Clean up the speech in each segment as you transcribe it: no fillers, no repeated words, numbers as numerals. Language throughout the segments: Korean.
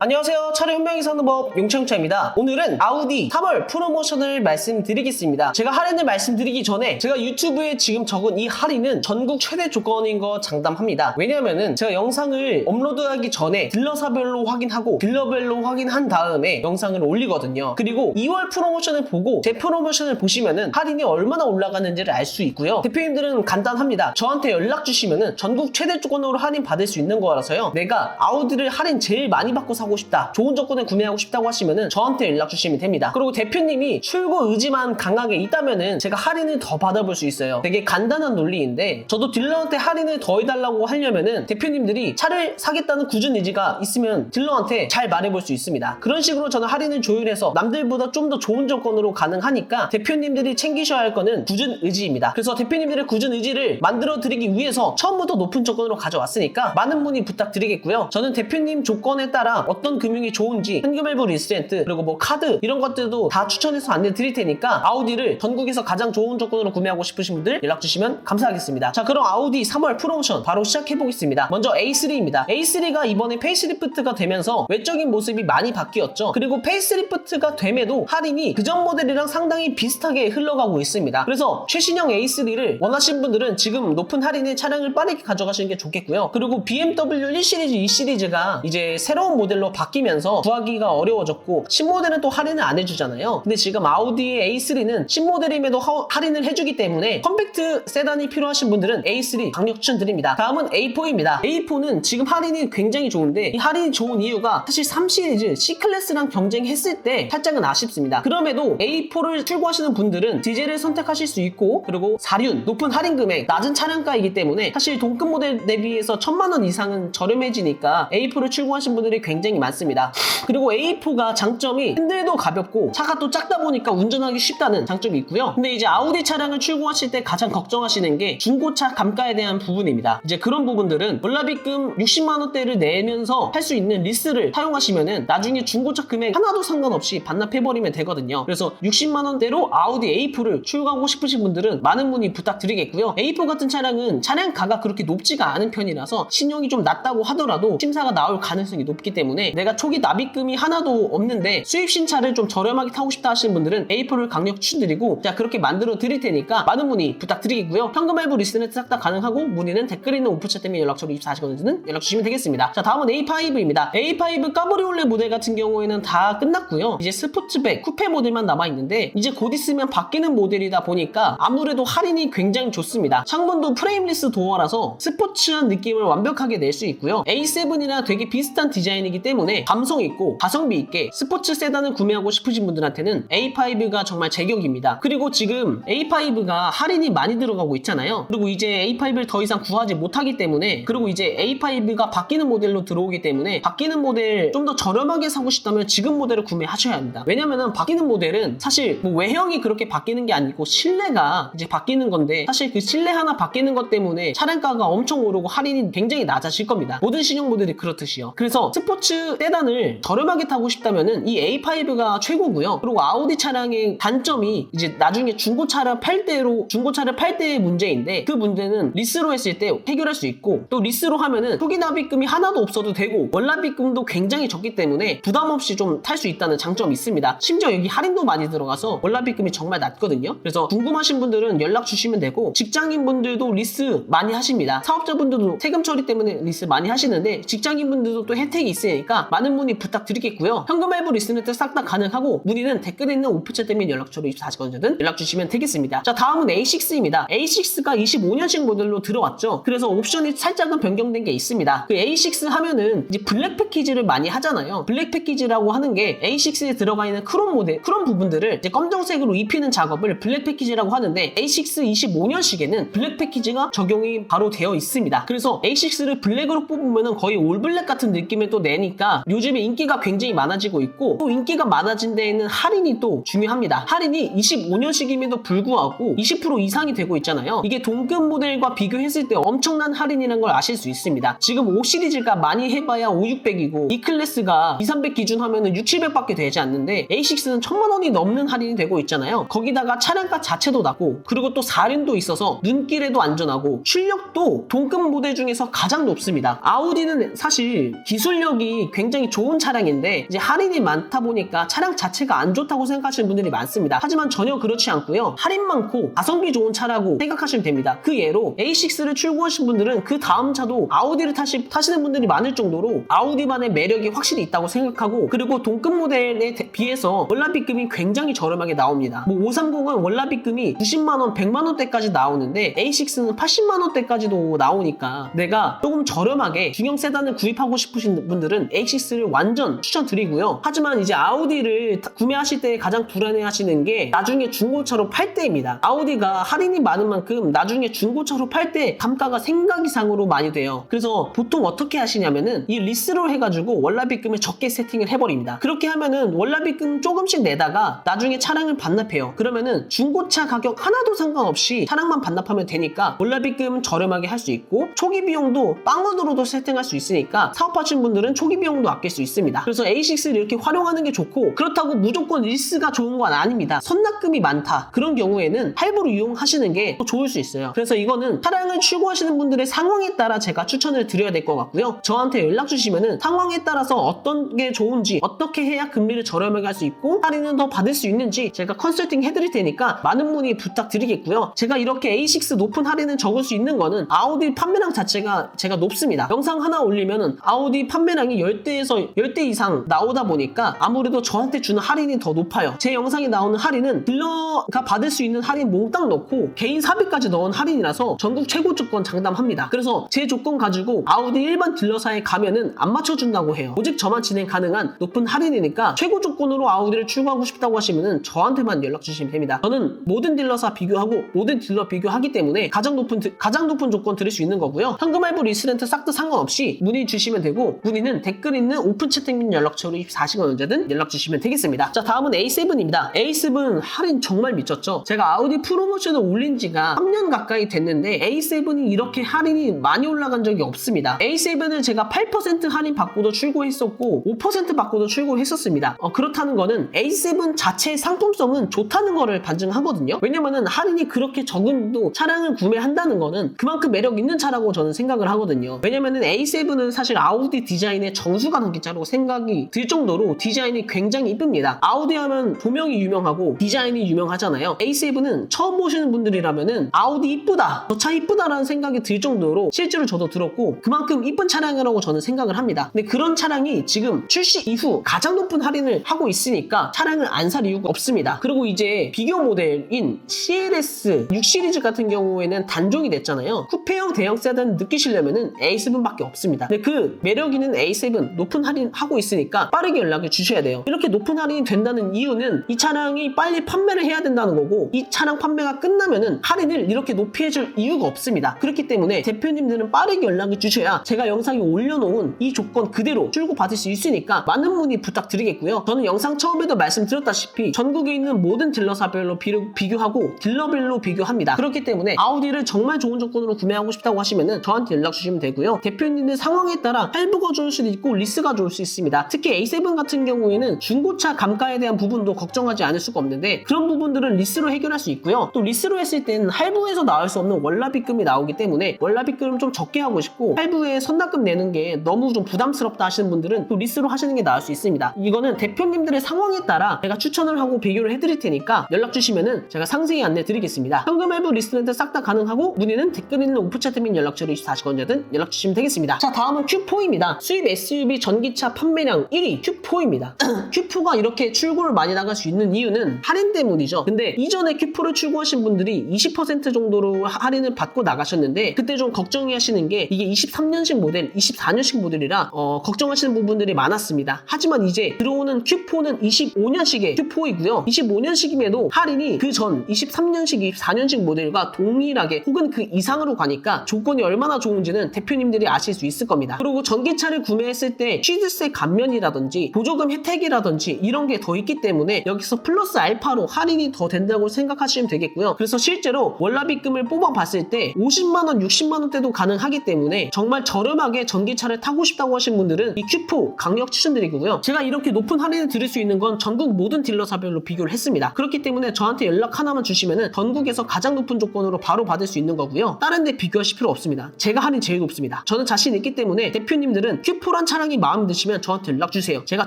안녕하세요. 차량 현명히 사는 법 용창차입니다. 오늘은 아우디 3월 프로모션을 말씀드리겠습니다. 제가 할인을 말씀드리기 전에 제가 유튜브에 지금 적은 이 할인은 전국 최대 조건인 거 장담합니다. 왜냐면은 제가 영상을 업로드하기 전에 딜러사별로 확인하고 딜러별로 확인한 다음에 영상을 올리거든요. 그리고 2월 프로모션을 보고 제 프로모션을 보시면은 할인이 얼마나 올라가는지를 알 수 있고요. 대표님들은 간단합니다. 저한테 연락 주시면은 전국 최대 조건으로 할인 받을 수 있는 거라서요. 내가 아우디를 할인 제일 많이 받고 사고 싶다, 좋은 조건에 구매하고 싶다고 하시면은 저한테 연락 주시면 됩니다. 그리고 대표님이 출고 의지만 강하게 있다면은 제가 할인을 더 받아볼 수 있어요. 되게 간단한 논리인데, 저도 딜러한테 할인을 더 해달라고 하려면은 대표님들이 차를 사겠다는 굳은 의지가 있으면 딜러한테 잘 말해볼 수 있습니다. 그런 식으로 저는 할인을 조율해서 남들보다 좀 더 좋은 조건으로 가능하니까 대표님들이 챙기셔야 할 거는 굳은 의지입니다. 그래서 대표님들의 굳은 의지를 만들어 드리기 위해서 처음부터 높은 조건으로 가져왔으니까 많은 문의 부탁드리겠고요. 저는 대표님 조건에 따라 어떤 금융이 좋은지, 현금 할부 리스트렌트, 그리고 뭐 카드 이런 것들도 다 추천해서 안내 드릴 테니까 아우디를 전국에서 가장 좋은 조건으로 구매하고 싶으신 분들 연락 주시면 감사하겠습니다. 자, 그럼 아우디 3월 프로모션 바로 시작해 보겠습니다. 먼저 A3입니다. A3가 이번에 페이스리프트가 되면서 외적인 모습이 많이 바뀌었죠. 그리고 페이스리프트가 됨에도 할인이 그전 모델이랑 상당히 비슷하게 흘러가고 있습니다. 그래서 최신형 A3를 원하시는 분들은 지금 높은 할인의 차량을 빠르게 가져가시는 게 좋겠고요. 그리고 BMW 1시리즈, 2시리즈가 이제 새로운 모델로 바뀌면서 구하기가 어려워졌고 신모델은 또 할인을 안 해주잖아요. 근데 지금 아우디의 A3는 신모델임에도 할인을 해주기 때문에 컴팩트 세단이 필요하신 분들은 A3 강력 추천드립니다. 다음은 A4입니다. A4는 지금 할인이 굉장히 좋은데, 이 할인이 좋은 이유가 사실 3시리즈 C클래스랑 경쟁했을 때 살짝은 아쉽습니다. 그럼에도 A4를 출고하시는 분들은 디젤을 선택하실 수 있고, 그리고 4륜, 높은 할인 금액, 낮은 차량가이기 때문에 사실 동급 모델 대비해서 1000만원 이상은 저렴해지니까 A4를 출고하신 분들이 굉장히 많습니다. 그리고 A4가 장점이 핸들도 가볍고 차가 또 작다 보니까 운전하기 쉽다는 장점이 있고요. 근데 이제 아우디 차량을 출고하실 때 가장 걱정하시는 게 중고차 감가에 대한 부분입니다. 이제 그런 부분들은 월납입금 60만원대를 내면서 할 수 있는 리스를 사용하시면은 나중에 중고차 금액 하나도 상관없이 반납해버리면 되거든요. 그래서 60만원대로 아우디 A4를 출고하고 싶으신 분들은 많은 문의 부탁드리겠고요. A4 같은 차량은 차량가가 그렇게 높지가 않은 편이라서 신용이 좀 낮다고 하더라도 심사가 나올 가능성이 높기 때문에 내가 초기 납입금이 하나도 없는데 수입 신차를 좀 저렴하게 타고 싶다 하시는 분들은 A4를 강력 추천드리고, 자, 그렇게 만들어 드릴 테니까 많은 문의 부탁드리겠고요. 현금 할부 리스트는 싹 다 가능하고 문의는 댓글에 있는 오프챗 때문에 연락처로 24시간은 연락 주시면 되겠습니다. 자, 다음은 A5입니다. A5 까브리올레 모델 같은 경우에는 다 끝났고요. 이제 스포츠백, 쿠페 모델만 남아있는데 이제 곧 있으면 바뀌는 모델이다 보니까 아무래도 할인이 굉장히 좋습니다. 창문도 프레임리스 도어라서 스포츠한 느낌을 완벽하게 낼 수 있고요. A7이랑 되게 비슷한 디자인이기 때문에 감성 있고 가성비 있게 스포츠 세단을 구매하고 싶으신 분들한테는 A5가 정말 제격입니다. 그리고 지금 A5가 할인이 많이 들어가고 있잖아요. 그리고 이제 A5를 더 이상 구하지 못하기 때문에, 그리고 이제 A5가 바뀌는 모델로 들어오기 때문에 바뀌는 모델 좀 더 저렴하게 사고 싶다면 지금 모델을 구매하셔야 합니다. 왜냐면은 바뀌는 모델은 사실 뭐 외형이 그렇게 바뀌는 게 아니고 실내가 이제 바뀌는 건데, 사실 그 실내 하나 바뀌는 것 때문에 차량가가 엄청 오르고 할인이 굉장히 낮아질 겁니다. 모든 신형 모델이 그렇듯이요. 그래서 스포츠 세단을 저렴하게 타고 싶다면은 이 A5가 최고고요. 그리고 아우디 차량의 단점이 이제 나중에 중고차를 팔 때의 문제인데, 그 문제는 리스로 했을 때 해결할 수 있고, 또 리스로 하면은 초기 납입금이 하나도 없어도 되고 월납입금도 굉장히 적기 때문에 부담 없이 좀 탈 수 있다는 장점이 있습니다. 심지어 여기 할인도 많이 들어가서 월납입금이 정말 낮거든요. 그래서 궁금하신 분들은 연락 주시면 되고, 직장인 분들도 리스 많이 하십니다. 사업자분들도 세금 처리 때문에 리스 많이 하시는데 직장인 분들도 또 혜택이 있으니까 많은 문의 부탁드리겠고요. 현금 할부 리스는 싹 다 가능하고 문의는 댓글에 있는 오프챗 때문에 연락처로 24시간이든 연락 주시면 되겠습니다. 자, 다음은 A6입니다. A6가 25년식 모델로 들어왔죠. 그래서 옵션이 살짝은 변경된 게 있습니다. 그 A6 하면은 이제 블랙 패키지를 많이 하잖아요. 블랙 패키지라고 하는 게 A6에 들어가 있는 크롬 모델, 크롬 부분들을 이제 검정색으로 입히는 작업을 블랙 패키지라고 하는데, A6 25년식에는 블랙 패키지가 적용이 바로 되어 있습니다. 그래서 A6를 블랙으로 뽑으면은 거의 올블랙 같은 느낌을 또 내니까 요즘에 인기가 굉장히 많아지고 있고, 또 인기가 많아진 데에는 할인이 또 중요합니다. 할인이 25년식임에도 불구하고 20% 이상이 되고 있잖아요. 이게 동급 모델과 비교했을 때 엄청난 할인이라는 걸 아실 수 있습니다. 지금 5 시리즈가 많이 해봐야 5, 600이고 E 클래스가 2, 300 기준 하면은 6, 700밖에 되지 않는데 A6는 1000만원이 넘는 할인이 되고 있잖아요. 거기다가 차량가 자체도 낮고, 그리고 또 4륜도 있어서 눈길에도 안전하고 출력도 동급 모델 중에서 가장 높습니다. 아우디는 사실 기술력이 조건이 굉장히 좋은 차량인데 이제 할인이 많다 보니까 차량 자체가 안 좋다고 생각하시는 분들이 많습니다. 하지만 전혀 그렇지 않고요. 할인 많고 가성비 좋은 차라고 생각하시면 됩니다. 그 예로 A6를 출고하신 분들은 그 다음 차도 아우디를 타시는 분들이 많을 정도로 아우디만의 매력이 확실히 있다고 생각하고, 그리고 동급 모델에 비해서 월납입금이 굉장히 저렴하게 나옵니다. 뭐 530은 월납입금이 90만원, 100만원대까지 나오는데 A6는 80만원대까지도 나오니까 내가 조금 저렴하게 중형 세단을 구입하고 싶으신 분들은 A6를 완전 추천드리고요. 하지만 이제 아우디를 구매하실 때 가장 불안해하시는 게 나중에 중고차로 팔 때입니다. 아우디가 할인이 많은 만큼 나중에 중고차로 팔 때 감가가 생각 이상으로 많이 돼요. 그래서 보통 어떻게 하시냐면은 이 리스로 해가지고 월납입금을 적게 세팅을 해버립니다. 그렇게 하면은 월납입금 조금씩 내다가 나중에 차량을 반납해요. 그러면은 중고차 가격 하나도 상관없이 차량만 반납하면 되니까 월납입금 저렴하게 할 수 있고, 초기 비용도 빵원으로도 세팅할 수 있으니까 사업하시는 분들은 초기 비용도 아낄 수 있습니다. 그래서 A6를 이렇게 활용하는 게 좋고, 그렇다고 무조건 리스가 좋은 건 아닙니다. 선납금이 많다 그런 경우에는 할부로 이용하시는 게 더 좋을 수 있어요. 그래서 이거는 차량을 출고하시는 분들의 상황에 따라 제가 추천을 드려야 될 것 같고요. 저한테 연락 주시면은 상황에 따라서 어떤 게 좋은지, 어떻게 해야 금리를 저렴하게 할 수 있고 할인은 더 받을 수 있는지 제가 컨설팅 해드릴 테니까 많은 문의 부탁드리겠고요. 제가 이렇게 A6 높은 할인을 적을 수 있는 거는 아우디 판매량 자체가 제가 높습니다. 영상 하나 올리면은 아우디 판매량이 10대에서 10대 이상 나오다 보니까 아무래도 저한테 주는 할인이 더 높아요. 제 영상에 나오는 할인은 딜러가 받을 수 있는 할인 몽땅 넣고 개인 사비까지 넣은 할인이라서 전국 최고 조건 장담합니다. 그래서 제 조건 가지고 아우디 일반 딜러사에 가면은 안 맞춰준다고 해요. 오직 저만 진행 가능한 높은 할인이니까 최고 조건으로 아우디를 출고하고 싶다고 하시면은 저한테만 연락 주시면 됩니다. 저는 모든 딜러사 비교하고 모든 딜러 비교하기 때문에 가장 높은 조건 드릴 수 있는 거고요. 현금 할부 리스렌트 싹 다 상관없이 문의 주시면 되고, 문의는 댓글 있는 오픈 채팅 및 연락처로 24시간 언제든 연락 주시면 되겠습니다. 자, 다음은 A7입니다. A7 할인 정말 미쳤죠. 제가 아우디 프로모션을 올린 지가 3년 가까이 됐는데 A7이 이렇게 할인이 많이 올라간 적이 없습니다. A7을 제가 8% 할인 받고도 출고했었고 5% 받고도 출고했었습니다. 그렇다는 거는 A7 자체의 상품성은 좋다는 거를 반증하거든요. 왜냐면은 할인이 그렇게 적은도 차량을 구매한다는 거는 그만큼 매력 있는 차라고 저는 생각을 하거든요. 왜냐면은 A7은 사실 아우디 디자인의 정수가 담긴 차라고 생각이 들 정도로 디자인이 굉장히 이쁩니다. 아우디 하면 조명이 유명하고 디자인이 유명하잖아요. A7은 처음 보시는 분들이라면은 아우디 이쁘다, 저 차 이쁘다라는 생각이 들 정도로 실제로 저도 들었고 그만큼 이쁜 차량이라고 저는 생각을 합니다. 근데 그런 차량이 지금 출시 이후 가장 높은 할인을 하고 있으니까 차량을 안 살 이유가 없습니다. 그리고 이제 비교 모델인 CLS 6 시리즈 같은 경우에는 단종이 됐잖아요. 쿠페형 대형 세단 느끼시려면은 A7밖에 없습니다. 근데 그 매력 있는 A7 높은 할인 하고 있으니까 빠르게 연락을 주셔야 돼요. 이렇게 높은 할인이 된다는 이유는 이 차량이 빨리 판매를 해야 된다는 거고, 이 차량 판매가 끝나면은 할인을 이렇게 높이 해줄 이유가 없습니다. 그렇기 때문에 대표님들은 빠르게 연락을 주셔야 제가 영상에 올려놓은 이 조건 그대로 출고 받을 수 있으니까 많은 문의 부탁드리겠고요. 저는 영상 처음에도 말씀드렸다시피 전국에 있는 모든 딜러사별로 비교하고 딜러별로 비교합니다. 그렇기 때문에 아우디를 정말 좋은 조건으로 구매하고 싶다고 하시면은 저한테 연락 주시면 되고요. 대표님들 상황에 따라 할부가 좋을 수도 있고 리스가 좋을 수 있습니다. 특히 A7 같은 경우에는 중고차 감가에 대한 부분도 걱정하지 않을 수가 없는데 그런 부분들은 리스로 해결할 수 있고요. 또 리스로 했을 때는 할부에서 나올 수 없는 월납입금이 나오기 때문에 월납입금을 좀 적게 하고 싶고 할부에 선납금 내는 게 너무 좀 부담스럽다 하시는 분들은 또 리스로 하시는 게 나을 수 있습니다. 이거는 대표님들의 상황에 따라 제가 추천을 하고 비교를 해드릴 테니까 연락 주시면은 제가 상세히 안내 드리겠습니다. 현금 할부 리스렌트 싹 다 가능하고 문의는 댓글 있는 오프차트 및 연락처로 24시간 언제든 연락 주시면 되겠습니다. 자, 다음은 Q4입니다. 수입 SUV 전기차 판매량 1위 Q4입니다. Q4가 이렇게 출고를 많이 나갈 수 있는 이유는 할인 때문이죠. 근데 이전에 Q4를 출고하신 분들이 20% 정도로 할인을 받고 나가셨는데 그때 좀 걱정이 하시는 게 이게 23년식 모델, 24년식 모델이라 걱정하시는 부분들이 많았습니다. 하지만 이제 들어오는 Q4는 25년식의 Q4이고요. 25년식임에도 할인이 그 전 23년식, 24년식 모델과 동일하게 혹은 그 이상으로 가니까 조건이 얼마나 좋은지는 대표님들이 아실 수 있을 겁니다. 그리고 전기차를 구매했을 때 취득세 감면이라든지 보조금 혜택이라든지 이런 게 더 있기 때문에 여기서 플러스 알파로 할인이 더 된다고 생각하시면 되겠고요. 그래서 실제로 월납입금을 뽑아봤을 때 50만원, 60만원대도 가능하기 때문에 정말 저렴하게 전기차를 타고 싶다고 하신 분들은 이 Q4 강력 추천드리고요. 제가 이렇게 높은 할인을 드릴 수 있는 건 전국 모든 딜러사별로 비교를 했습니다. 그렇기 때문에 저한테 연락 하나만 주시면은 전국에서 가장 높은 조건으로 바로 받을 수 있는 거고요. 다른 데 비교하실 필요 없습니다. 제가 할인 제일 높습니다. 저는 자신 있기 때문에 대표님들은 Q4란 차량 차량이 마음에 드시면 저한테 연락주세요. 제가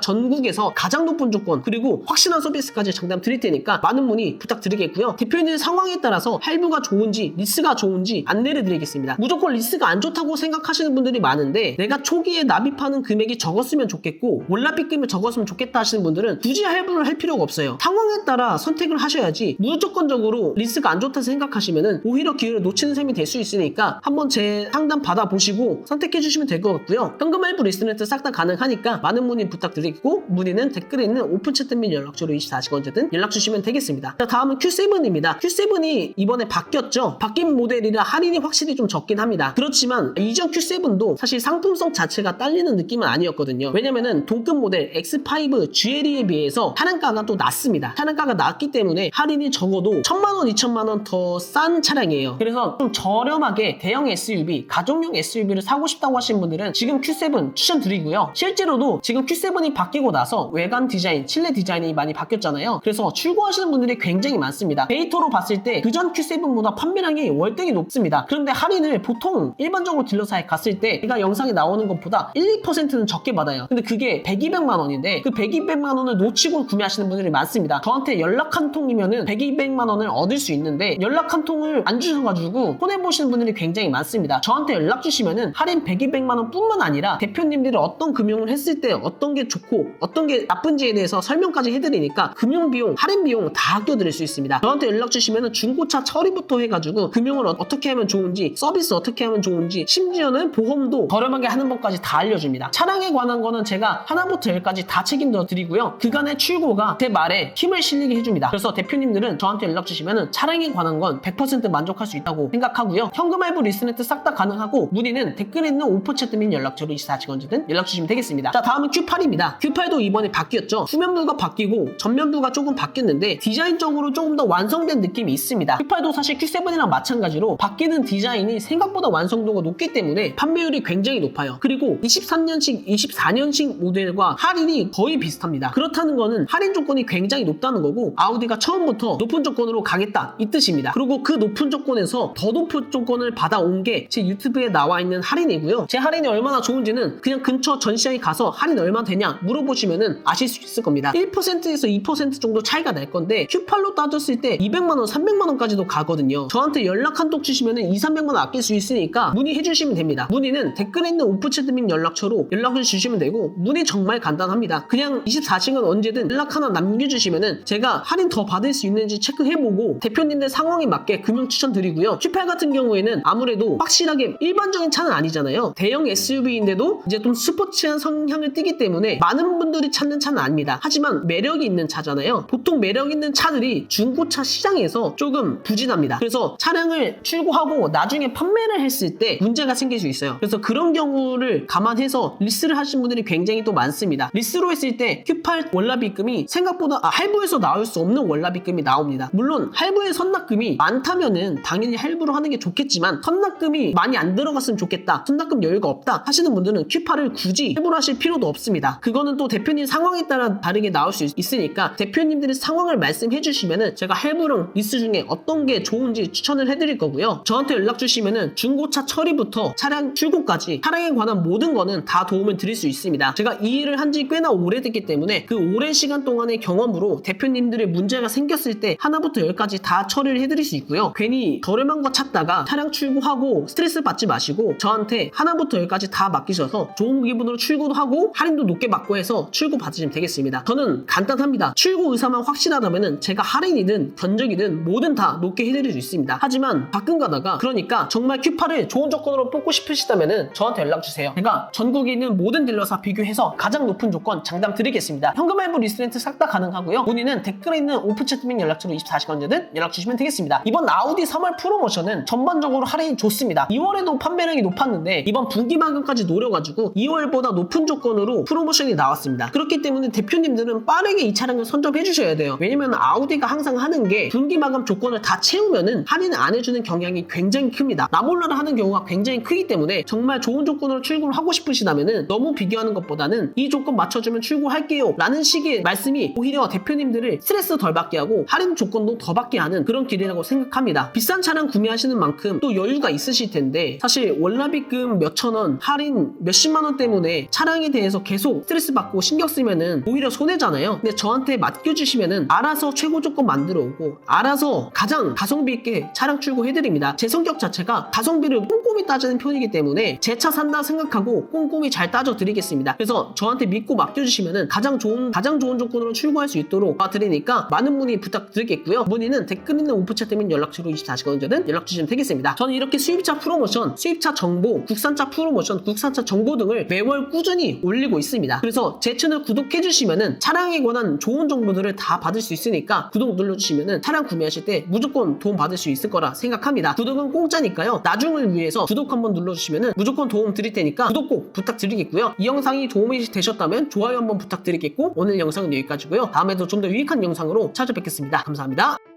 전국에서 가장 높은 조건 그리고 확실한 서비스까지 장담 드릴 테니까 많은 문의 부탁드리겠고요. 대표님 상황에 따라서 할부가 좋은지 리스가 좋은지 안내를 드리겠습니다. 무조건 리스가 안 좋다고 생각하시는 분들이 많은데 내가 초기에 납입하는 금액이 적었으면 좋겠고 월납입금이 적었으면 좋겠다 하시는 분들은 굳이 할부를 할 필요가 없어요. 상황에 따라 선택을 하셔야지 무조건적으로 리스가 안 좋다 생각하시면은 오히려 기회를 놓치는 셈이 될 수 있으니까 한번 제 상담 받아보시고 선택해 주시면 될 것 같고요. 현금 할부 리스트렌트 싹 다 가능하니까 많은 문의 부탁드리고 문의는 댓글에 있는 오픈 채팅 및 연락처로 24시간 언제든 연락 주시면 되겠습니다. 자, 다음은 Q7입니다. Q7이 이번에 바뀌었죠. 바뀐 모델이라 할인이 확실히 좀 적긴 합니다. 그렇지만 이전 Q7도 사실 상품성 자체가 딸리는 느낌은 아니었거든요. 왜냐면은 동급 모델 X5 GLE에 비해서 차량가가 또 낮습니다. 차량가가 낮기 때문에 할인이 적어도 1000만원, 2000만원 더 싼 차량이에요. 그래서 좀 저렴하게 대형 SUV, 가족용 SUV를 사고 싶다고 하시는 분들은 지금 Q7 추천드리고요. 실제로도 지금 Q7이 바뀌고 나서 외관 디자인, 실내 디자인이 많이 바뀌었잖아요. 그래서 출고하시는 분들이 굉장히 많습니다. 데이터로 봤을 때 그전 Q7보다 판매량이 월등히 높습니다. 그런데 할인을 보통 일반적으로 딜러사에 갔을 때 제가 영상에 나오는 것보다 1, 2%는 적게 받아요. 근데 그게 100, 200만 원인데 그 100, 200만 원을 놓치고 구매하시는 분들이 많습니다. 저한테 연락 한 통이면은 100, 200만 원을 얻을 수 있는데 연락 한 통을 안 주셔가지고 손해보시는 분들이 굉장히 많습니다. 저한테 연락 주시면은 할인 100, 200만 원 뿐만 아니라 대표님들이 어떤 금융을 했을 때 어떤 게 좋고 어떤 게 나쁜지에 대해서 설명까지 해드리니까 금융비용, 할인비용 다 아껴드릴 수 있습니다. 저한테 연락 주시면은 중고차 처리부터 해가지고 금융을 어떻게 하면 좋은지, 서비스 어떻게 하면 좋은지, 심지어는 보험도 저렴하게 하는 법까지 다 알려줍니다. 차량에 관한 거는 제가 하나부터 열까지 다 책임져 드리고요. 그간의 출고가 제 말에 힘을 실리게 해줍니다. 그래서 대표님들은 저한테 연락 주시면은 차량에 관한 건 100% 만족할 수 있다고 생각하고요. 현금 할부 리스트렌트 싹 다 가능하고 문의는 댓글에 있는 오픈 채팅 및 연락처로 24시간 언제든 연락 주시면 되겠습니다. 자, 다음은 Q8입니다. Q8도 이번에 바뀌었죠. 후면부가 바뀌고 전면부가 조금 바뀌었는데 디자인적으로 조금 더 완성된 느낌이 있습니다. Q8도 사실 Q7이랑 마찬가지로 바뀌는 디자인이 생각보다 완성도가 높기 때문에 판매율이 굉장히 높아요. 그리고 23년식, 24년식 모델과 할인이 거의 비슷합니다. 그렇다는 거는 할인 조건이 굉장히 높다는 거고 아우디가 처음부터 높은 조건으로 가겠다 이 뜻입니다. 그리고 그 높은 조건에서 더 높은 조건을 받아온 게 제 유튜브에 나와 있는 할인이고요. 제 할인이 얼마나 좋은지는 그냥 근처 전시장에 가서 할인 얼마 되냐 물어보시면은 아실 수 있을 겁니다. 1%에서 2% 정도 차이가 날 건데 Q8로 따졌을 때 200만원, 300만원까지도 가거든요. 저한테 연락 한 통 주시면은 2, 300만원 아낄 수 있으니까 문의해 주시면 됩니다. 문의는 댓글에 있는 오픈 채팅 및 연락처로 연락을 주시면 되고 문의 정말 간단합니다. 그냥 24시간 언제든 연락 하나 남겨주시면은 제가 할인 더 받을 수 있는지 체크해보고 대표님들 상황에 맞게 금융 추천드리고요. Q8 같은 경우에는 아무래도 확실하게 일반적인 차는 아니잖아요. 대형 SUV인데도 이제 좀 스포츠한 성향을 띠기 때문에 많은 분들이 찾는 차는 아닙니다. 하지만 매력이 있는 차잖아요. 보통 매력 있는 차들이 중고차 시장에서 조금 부진합니다. 그래서 차량을 출고하고 나중에 판매를 했을 때 문제가 생길 수 있어요. 그래서 그런 경우를 감안해서 리스를 하신 분들이 굉장히 또 많습니다. 리스로 했을 때 Q8 월납입금이 생각보다 할부에서 나올 수 없는 월납입금이 나옵니다. 물론 할부의 선납금이 많다면은 당연히 할부로 하는 게 좋겠지만 선납금이 많이 안 들어갔으면 좋겠다, 선납금 여유가 없다 하시는 분들은 Q8을 굳이 할부로 하실 필요도 없습니다. 그거는 또 대표님 상황에 따라 다르게 나올 수 있으니까 대표님들의 상황을 말씀해 주시면은 제가 할부랑 리스 중에 어떤 게 좋은지 추천을 해드릴 거고요. 저한테 연락 주시면은 중고차 처리부터 차량 출고까지 차량에 관한 모든 거는 다 도움을 드릴 수 있습니다. 제가 이 일을 한 지 꽤나 오래됐기 때문에 그 오랜 시간 동안의 경험으로 대표님들의 문제가 생겼을 때 하나부터 열까지 다 처리를 해드릴 수 있고요. 괜히 저렴한 거 찾다가 차량 출고하고 스트레스 받지 마시고 저한테 하나부터 열까지 다 맡기셔서 좋은 기분으로 출고도 하고 할인도 높게 받고 해서 출고 받으시면 되겠습니다. 저는 간단합니다. 출고 의사만 확실하다면은 제가 할인이든 견적이든 뭐든 다 높게 해드릴 수 있습니다. 하지만 가끔 가다가 그러니까 정말 Q8을 좋은 조건으로 뽑고 싶으시다면은 저한테 연락 주세요. 제가 전국에 있는 모든 딜러사 비교해서 가장 높은 조건 장담 드리겠습니다. 현금 할부 리스트렌트 싹 다 가능하고요. 문의는 댓글에 있는 오픈 채팅 및 연락처로 24시간 언제든 연락 주시면 되겠습니다. 이번 아우디 3월 프로모션은 전반적으로 할인이 좋습니다. 2월에도 판매량이 높았는데 이번 분기마감까지 노려가지고 2월보다 높은 조건으로 프로모션이 나왔습니다. 그렇기 때문에 대표님들은 빠르게 이 차량을 선점해 주셔야 돼요. 왜냐면 아우디가 항상 하는 게 분기마감 조건을 다 채우면은 할인을 안 해주는 경향이 굉장히 큽니다. 나몰라라 하는 경우가 굉장히 크기 때문에 정말 좋은 조건으로 출고를 하고 싶으시다면은 너무 비교하는 것보다는 이 조건 맞춰주면 출고할게요 라는 식의 말씀이 오히려 대표님들을 스트레스 덜 받게 하고 할인 조건도 더 받게 하는 그런 길이라고 생각합니다. 비싼 차량 구매하시는 만큼 또 여유가 있으실 텐데 사실 월납입금 몇천원 할인 몇십만원대 때문에 차량에 대해서 계속 스트레스 받고 신경 쓰면은 오히려 손해잖아요. 근데 저한테 맡겨주시면은 알아서 최고 조건 만들어 오고 알아서 가장 가성비 있게 차량 출고해드립니다. 제 성격 자체가 가성비를 꼼꼼히 따지는 편이기 때문에 제 차 산다 생각하고 꼼꼼히 잘 따져 드리겠습니다. 그래서 저한테 믿고 맡겨주시면은 가장 좋은 조건으로 출고할 수 있도록 도와드리니까 많은 문의 부탁드리겠고요. 문의는 댓글 있는 오프챗 및 연락처로 24시간 언제든 연락 주시면 되겠습니다. 저는 이렇게 수입차 프로모션, 수입차 정보, 국산차 프로모션, 국산차 정보 등을 매월 꾸준히 올리고 있습니다. 그래서 제 채널 구독해주시면은 차량에 관한 좋은 정보들을 다 받을 수 있으니까 구독 눌러주시면은 차량 구매하실 때 무조건 도움 받을 수 있을 거라 생각합니다. 구독은 공짜니까요. 나중을 위해서 구독 한번 눌러주시면은 무조건 도움 드릴 테니까 구독 꼭 부탁드리겠고요. 이 영상이 도움이 되셨다면 좋아요 한번 부탁드리겠고 오늘 영상은 여기까지고요. 다음에도 좀 더 유익한 영상으로 찾아뵙겠습니다. 감사합니다.